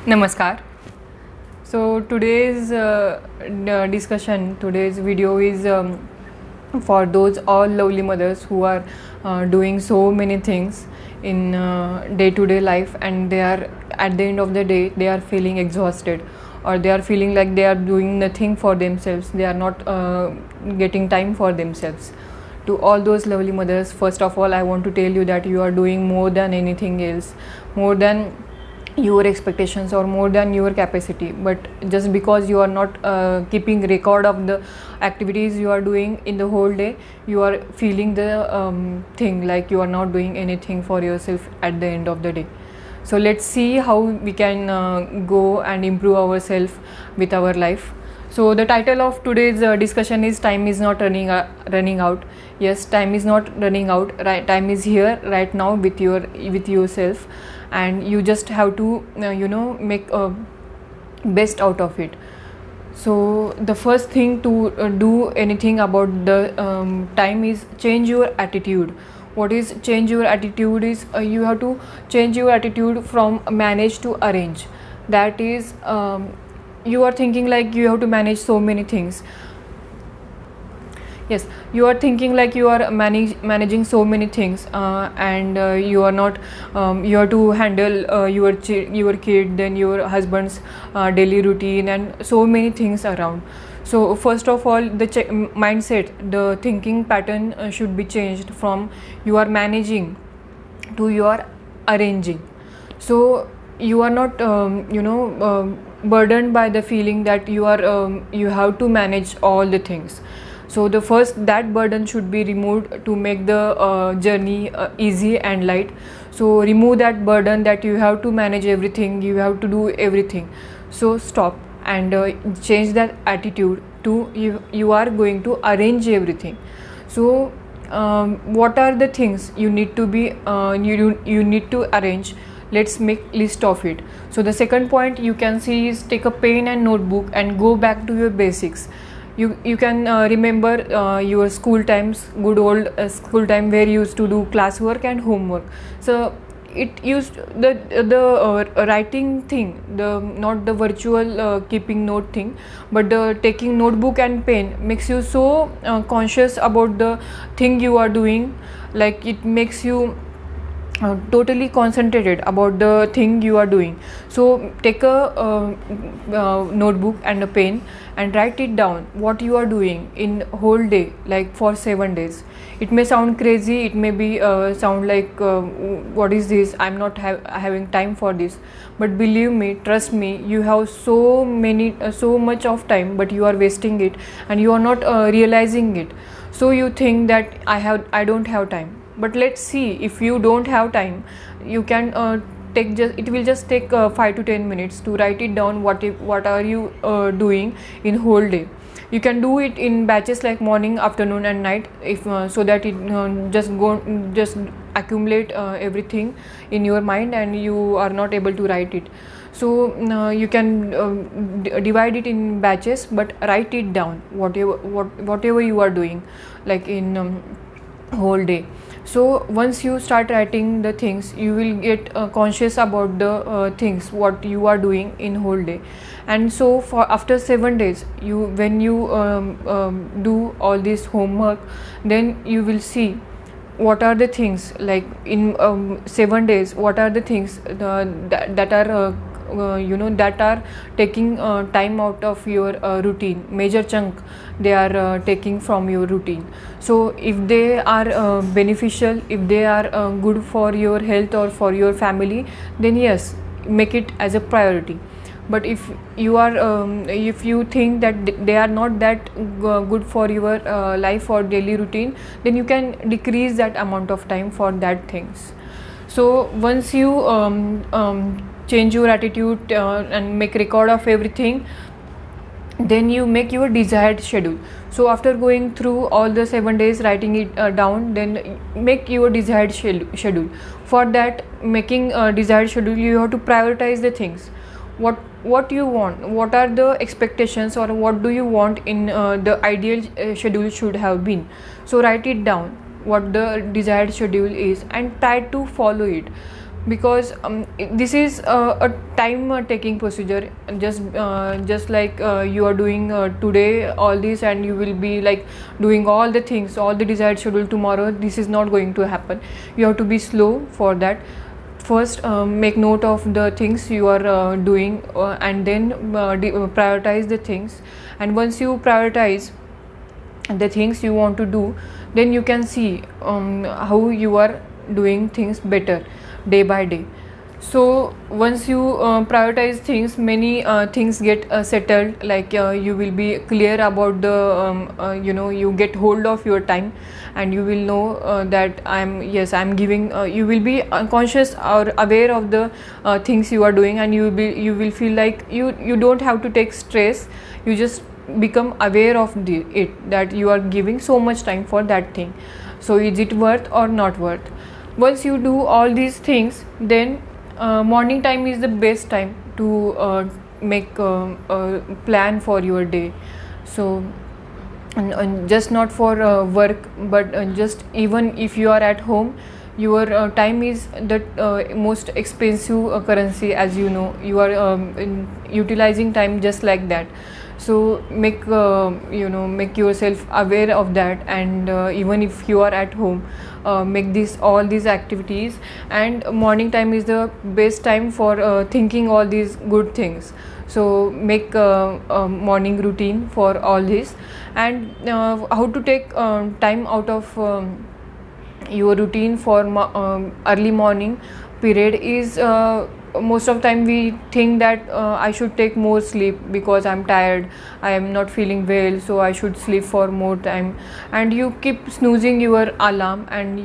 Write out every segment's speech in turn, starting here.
Namaskar. So today's today's video is for those all lovely mothers who are doing so many things in day-to-day life, and they are at the end of the day they are feeling exhausted, or they are feeling like they are doing nothing for themselves. They are not getting time for themselves. To all those lovely mothers, first of all, I want to tell you that you are doing more than anything else, more than your expectations or more than your capacity. But just because you are not keeping record of the activities you are doing in the whole day, you are feeling the thing like you are not doing anything for yourself at the end of the day. So let's see how we can go and improve ourselves with our life. So the title of today's discussion is time is not running out. Yes, time is not running out. Right, time is here right now with yourself, and you just have to make a best out of it. So the first thing to do anything about the time is change your attitude. What is change your attitude is you have to change your attitude from manage to arrange. That is, you are thinking like you have to manage so many things. Yes, you are thinking like you are managing so many things, and you are not you have to handle your kid, then your husband's daily routine, and so many things around. So first of all, the mindset, the thinking pattern should be changed from you are managing to you are arranging. So you are not burdened by the feeling that you have to manage all the things. So the first, that burden should be removed to make the journey easy and light. So remove that burden that you have to manage everything, you have to do everything. So stop and change that attitude to you are going to arrange everything. So what are the things you need to be you need to arrange? Let's make list of it. So the second point you can see is take a pen and notebook and go back to your basics. You can remember your school times, good old school time, where you used to do classwork and homework. So it used the writing thing, the not the virtual keeping note thing, but the taking notebook and pen makes you so conscious about the thing you are doing. Like it makes you totally concentrated about the thing you are doing. So take a notebook and a pen and write it down what you are doing in whole day, like for 7 days. It may sound crazy, it may be sound like what is this, I'm not having time for this. But believe me, trust me, you have so much of time, but you are wasting it and you are not realizing it. So you think that I don't have time. But let's see, if you don't have time, you can it will just take 5 to 10 minutes to write it down. What are you doing in whole day? You can do it in batches like morning, afternoon and night, if so that it just accumulate everything in your mind and you are not able to write it. So you can divide it in batches, but write it down whatever you are doing, like in whole day. So once you start writing the things, you will get conscious about the things what you are doing in whole day. And so for after 7 days, when you do all this homework, then you will see what are the things, like in 7 days, what are the things that are that are taking time out of your routine. Major chunk they are taking from your routine. So if they are beneficial, if they are good for your health or for your family, then yes, make it as a priority. But if you think that they are not that good for your life or daily routine, then you can decrease that amount of time for that things. So once you change your attitude and make record of everything, then you make your desired schedule. So after going through all the 7 days, writing it down, then make your desired schedule. For that making a desired schedule, you have to prioritize the things. What you want, what are the expectations, or what do you want in the ideal schedule should have been. So write it down what the desired schedule is and try to follow it. because this is a time taking procedure. Just like you are doing today all this, and you will be like doing all the things, all the desired schedule tomorrow. This is not going to happen. You have to be slow for that. First, make note of the things you are doing, and then prioritize the things. And once you prioritize the things you want to do, then you can see how you are doing things better day by day. So once you prioritize things, many things get settled, like you will be clear about the you get hold of your time, and you will know that I'm giving you will be conscious or aware of the things you are doing, and you will feel like you don't have to take stress. You just become aware of it, that you are giving so much time for that thing. So is it worth or not worth? Once you do all these things, then morning time is the best time to make a plan for your day. So and just not for work, but just even if you are at home, your time is the most expensive currency. As you know, you are utilizing time just like that. So make make yourself aware of that, and even if you are at home, make all these activities. And morning time is the best time for thinking all these good things. So make a morning routine for all this. And how to take time out of your routine for early morning period is, most of time we think that I should take more sleep because I'm tired, I am not feeling well, so I should sleep for more time. And you keep snoozing your alarm, and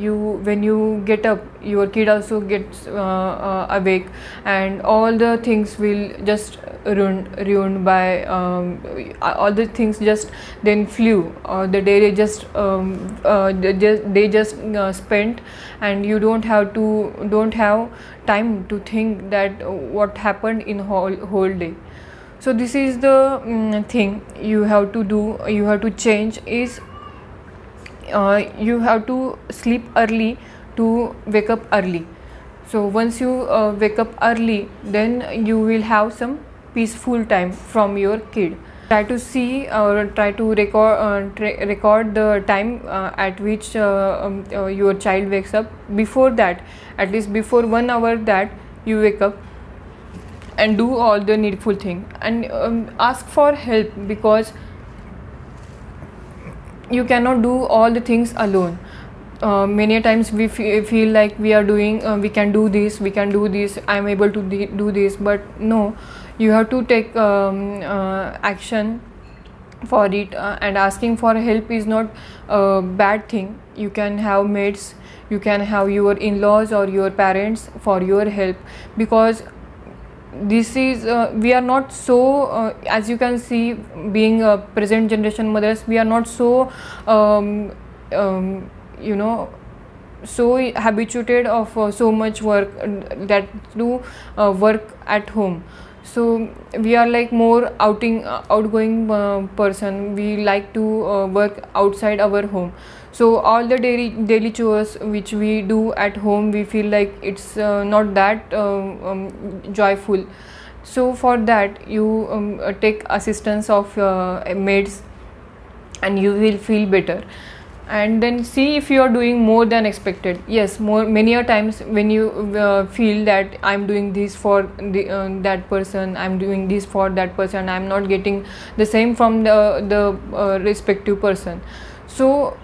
when you get up, your kid also gets awake, and all the things will just ruined by all the things just then flew, the day they just spent, and you don't have time to think that what happened in whole day. So this is the thing you have to do, you have to change, is you have to sleep early to wake up early. So once you wake up early, then you will have some peaceful time from your kid. Try to see or try to record the time at which your child wakes up. Before that, at least before 1 hour that you wake up, and do all the needful thing. And ask for help, because you cannot do all the things alone. Many times we feel like we are doing, we can do this, I am able to do this, but no, you have to take action for it. And asking for help is not a bad thing. You can have mates, you can have your in-laws or your parents for your help, because this is we are not so as you can see, being present generation mothers, we are not so so habituated of so much work, that to work at home. So we are like more outgoing person. We like to work outside our home. So all the daily chores which we do at home, we feel like it's not that joyful. So for that, you take assistance of maids, and you will feel better. And then see if you are doing more than expected. Yes, many a times when you feel that I'm doing this for that person, I'm doing this for that person, I'm not getting the same from the respective person. So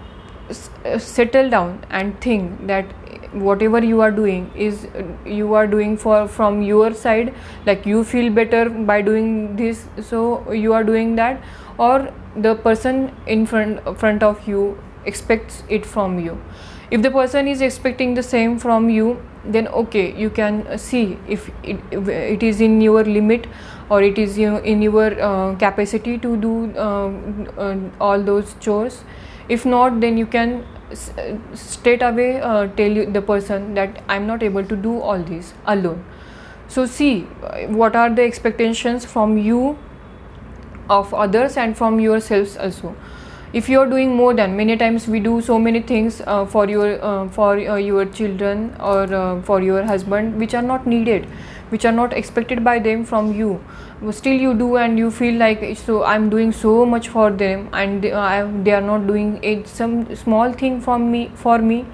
settle down and think that whatever you are doing is you are doing from your side, like you feel better by doing this, so you are doing that, or the person in front of you expects it from you. If the person is expecting the same from you, then okay, you can see if it is in your limit, or it is in your capacity to do all those chores. If not, then you can straight away tell the person that I'm not able to do all this alone. So see what are the expectations from you of others and from yourselves also. if you are doing more than, many times we do so many things for your children or for your husband, which are not needed, which are not expected by them from you. Still you do, and you feel like, so I'm doing so much for them, and they are not doing it, some small thing from me for me,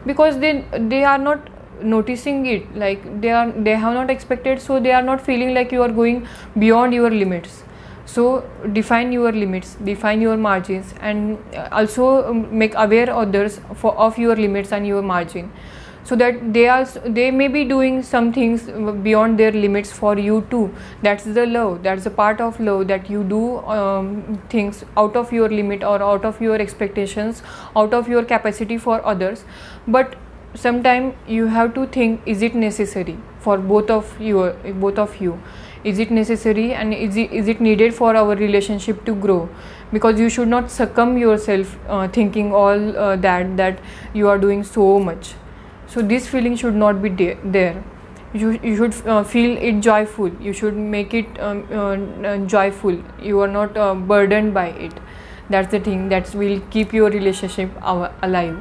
because they are not noticing it, like they have not expected, so they are not feeling like you are going beyond your limits. So define your limits, define your margins, and also make aware others of your limits and your margin, so that they may be doing some things beyond their limits for you too. That's the love, that's the part of love, that you do things out of your limit or out of your expectations, out of your capacity for others. But sometimes you have to think, is it necessary for both of you? Is it necessary, and is it needed for our relationship to grow? Because you should not succumb yourself thinking all that you are doing so much. So this feeling should not be there. You should feel it joyful, you should make it joyful, you are not burdened by it. That's the thing that will keep your relationship alive.